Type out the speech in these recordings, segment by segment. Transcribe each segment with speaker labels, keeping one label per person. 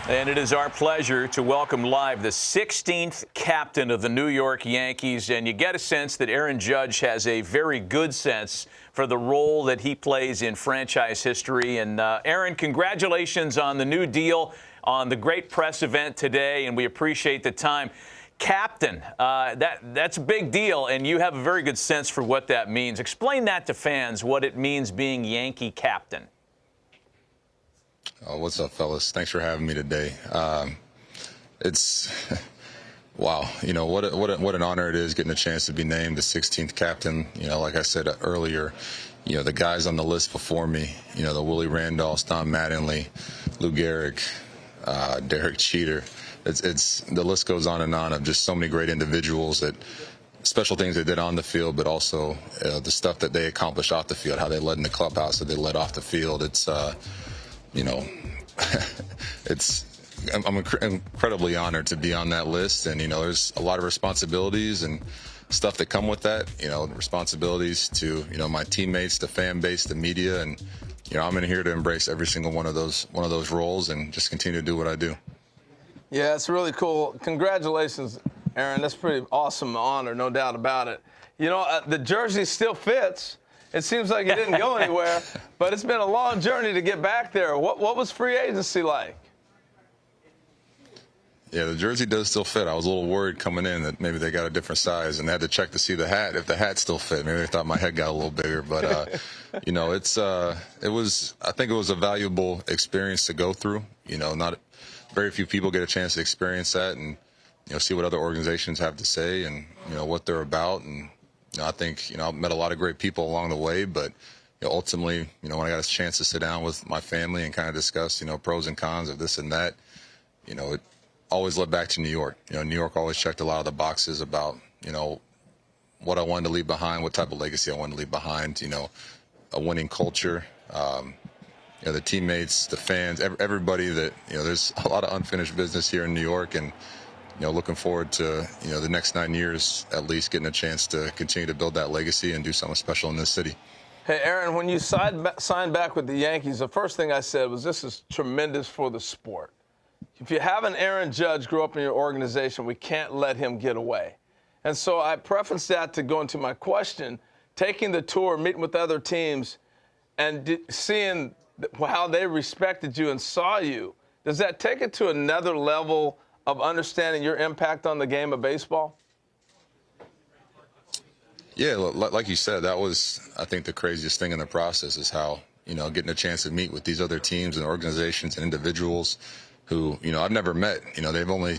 Speaker 1: And it is our pleasure to welcome live the 16th captain of the New York Yankees. And you get a sense that Aaron Judge has a very good sense for the role that he plays in franchise history. And Aaron, congratulations on the new deal, on the great press event today, and we appreciate the time. Captain, that's a big deal, and you have a very good sense for what that means. Explain that to fans, what it means being Yankee captain.
Speaker 2: What's up, fellas? Thanks for having me today. It's wow. You know what an honor it is getting a chance to be named the 16th captain. You know, like I said earlier, you know the guys on the list before me. You know the Willie Randolph, Don Mattingly, Lou Gehrig, Derek Jeter. It's the list goes on and on of just so many great individuals that special things they did on the field, but also the stuff that they accomplished off the field, how they led in the clubhouse, that they led off the field. It's you know, I'm incredibly honored to be on that list. And, you know, there's a lot of responsibilities and stuff that come with that, you know, responsibilities to, you know, my teammates, the fan base, the media. And, you know, I'm in here to embrace every single one of those roles and just continue to do what I do.
Speaker 3: Yeah, it's really cool. Congratulations, Aaron. That's pretty awesome honor, no doubt about it. You know, the jersey still fits. It seems like it didn't go anywhere, but it's been a long journey to get back there. What was free agency like?
Speaker 2: Yeah, the jersey does still fit. I was a little worried coming in that maybe they got a different size, and they had to check to see the hat, if the hat still fit. Maybe they thought my head got a little bigger, but you know, I think it was a valuable experience to go through. You know, not very few people get a chance to experience that and, you know, see what other organizations have to say and, you know, what they're about. And you know, I think, you know, I've met a lot of great people along the way, but you know, ultimately, you know, when I got a chance to sit down with my family and kind of discuss, you know, pros and cons of this and that, you know, it always led back to New York. You know, New York always checked a lot of the boxes about, you know, what I wanted to leave behind, what type of legacy I wanted to leave behind, you know, a winning culture, you know, the teammates, the fans, everybody that, you know, there's a lot of unfinished business here in New York, and you know, looking forward to, you know, the next 9 years at least getting a chance to continue to build that legacy and do something special in this city.
Speaker 3: Hey, Aaron, when you signed back with the Yankees, the first thing I said was this is tremendous for the sport. If you have an Aaron Judge grow up in your organization, we can't let him get away. And so I prefaced that to go into my question, taking the tour, meeting with other teams, and seeing how they respected you and saw you. Does that take it to another level of understanding your impact on the game of baseball?
Speaker 2: Yeah, like you said, that was, I think, the craziest thing in the process is how, you know, getting a chance to meet with these other teams and organizations and individuals who, you know, I've never met. You know, they've only,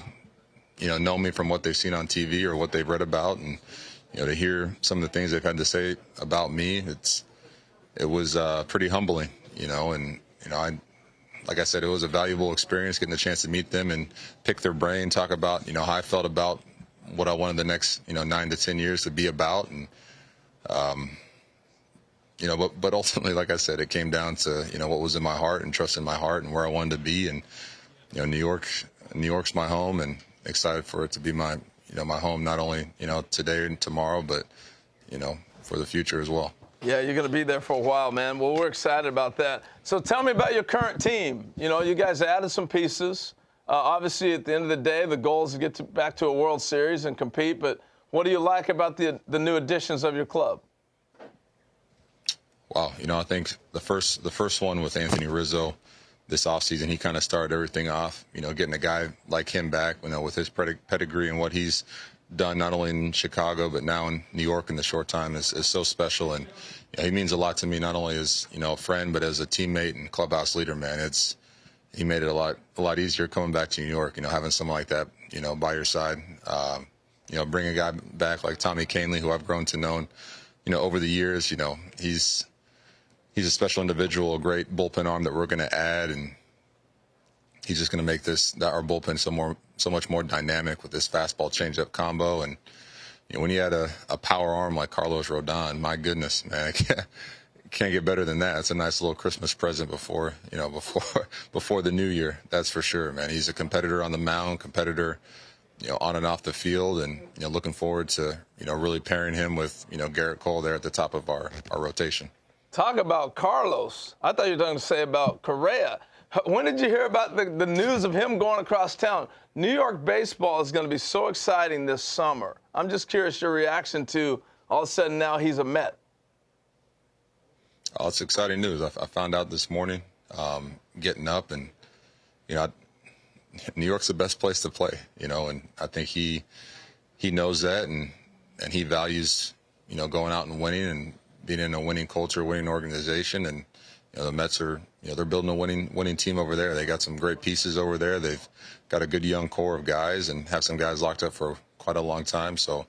Speaker 2: you know, known me from what they've seen on TV or what they've read about. And, you know, to hear some of the things they've had to say about me, it was pretty humbling, you know, and, you know, like I said, it was a valuable experience getting the chance to meet them and pick their brain, talk about, you know, how I felt about what I wanted the next, you know, 9 to 10 years to be about. And, you know, but ultimately, like I said, it came down to, you know, what was in my heart and trust in my heart and where I wanted to be. And, you know, New York's my home, and excited for it to be my, you know, my home, not only, you know, today and tomorrow, but, you know, for the future as well.
Speaker 3: Yeah, you're going to be there for a while, man. Well, we're excited about that. So tell me about your current team. You know, you guys added some pieces. Obviously, at the end of the day, the goal is to get back to a World Series and compete. But what do you like about the new additions of your club?
Speaker 2: Wow, you know, I think the first one with Anthony Rizzo this offseason, he kind of started everything off. You know, getting a guy like him back, you know, with his pedigree and what he's done not only in Chicago but now in New York in the short time is so special. And you know, he means a lot to me, not only as, you know, a friend, but as a teammate and clubhouse leader, man. He made it a lot easier coming back to New York, you know, having someone like that, you know, by your side. You know, bring a guy back like Tommy Kahnle, who I've grown to know, you know, over the years. You know, he's a special individual, a great bullpen arm that we're going to add, and he's just going to make our bullpen so much more dynamic with this fastball changeup combo. And you know, when you had a power arm like Carlos Rodon, my goodness, man, can't get better than that. It's a nice little Christmas present before the new year. That's for sure, man. He's a competitor on the mound, competitor, you know, on and off the field, and you know, looking forward to, you know, really pairing him with, you know, Garrett Cole there at the top of our rotation.
Speaker 3: Talk about Carlos. I thought you were going to say about Correa. When did you hear about the news of him going across town? New York baseball is going to be so exciting this summer. I'm just curious your reaction to all of a sudden now he's a Met.
Speaker 2: Oh, it's exciting news. I found out this morning, getting up, and New York's the best place to play. And I think he knows that, and he values going out and winning and being in a winning culture, winning organization, and the Mets are they're building a winning team over there. They got some great pieces over there. They've got a good young core of guys and have some guys locked up for quite a long time. So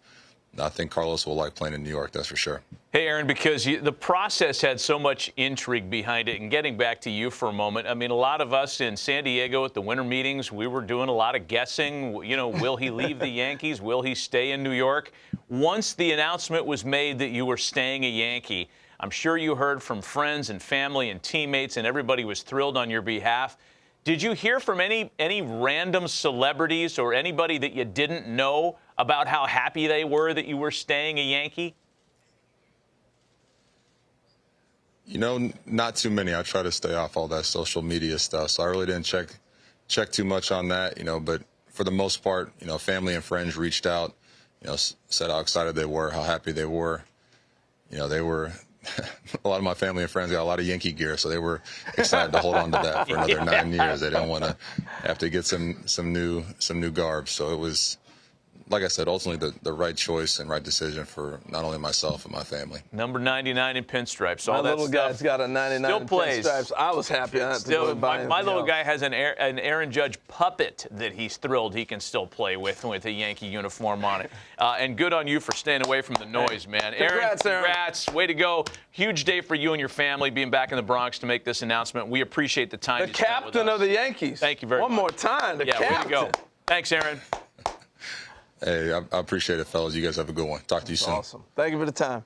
Speaker 2: I think Carlos will like playing in New York, that's for sure.
Speaker 1: Hey, Aaron, because the process had so much intrigue behind it, and getting back to you for a moment, I mean, a lot of us in San Diego at the winter meetings, we were doing a lot of guessing. Will he leave the Yankees? Will he stay in New York? Once the announcement was made that you were staying a Yankee, I'm sure you heard from friends and family and teammates, and everybody was thrilled on your behalf. Did you hear from any random celebrities or anybody that you didn't know about how happy they were that you were staying a Yankee?
Speaker 2: Not too many. I try to stay off all that social media stuff, so I really didn't check too much on that. But for the most part, family and friends reached out, said how excited they were, how happy they were. They were. A lot of my family and friends got a lot of Yankee gear, so they were excited to hold on to that for another 9 years. They didn't want to have to get some new garb. So it was, like I said, ultimately the right choice and right decision for not only myself and my family.
Speaker 1: Number 99 in pinstripes. All
Speaker 3: my
Speaker 1: that
Speaker 3: little
Speaker 1: stuff
Speaker 3: guy's got a 99
Speaker 1: still
Speaker 3: in
Speaker 1: plays.
Speaker 3: pinstripes. I was happy. I had to go buy
Speaker 1: my little
Speaker 3: else.
Speaker 1: guy has an Aaron Judge puppet that he's thrilled he can still play with a Yankee uniform on it. And good on you for staying away from the noise, man.
Speaker 3: Congrats, Aaron.
Speaker 1: Congrats. Way to go. Huge day for you and your family being back in the Bronx to make this announcement. We appreciate the time
Speaker 3: The
Speaker 1: you spent with
Speaker 3: captain
Speaker 1: us.
Speaker 3: of the Yankees.
Speaker 1: Thank you very much.
Speaker 3: One more time, the captain.
Speaker 1: Way to go. Thanks, Aaron.
Speaker 2: Hey, I appreciate it, fellas. You guys have a good one. Talk to you soon.
Speaker 3: Awesome. Thank you for the time.